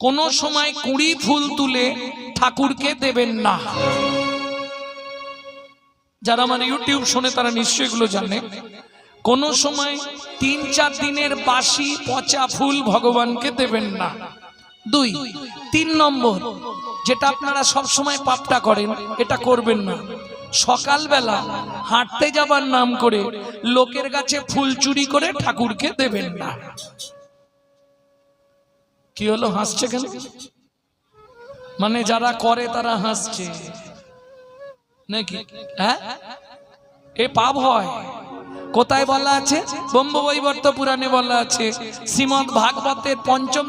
কোনো সময় কুড়ি ফুল তুলে ঠাকুরকে দেবেন না। যারা আমার ইউটিউব শোনে তারা নিশ্চয়ই এগুলো জানে। কোনো সময় ৩-৪ দিনের বাসি পচা ফুল ভগবানকে দেবেন না। ২, ৩ নম্বর, যেটা আপনারা সব সময় পাপটা করেন, এটা করবেন না। সকালবেলা হাঁটতে যাবার নাম করে লোকের কাছে ফুল চুরি করে ঠাকুরকে দেবেন না। কি হলো, হাসছে কেন? মানে যারা করে তারা হাসছে নাকি? হ্যাঁ, এ পাপ হয়। কোথায় বলা আছে? ব্রহ্মবৈবর্ত পুরাণে বলা আছে, শ্রীমদ্ ভাগবতের ৫ম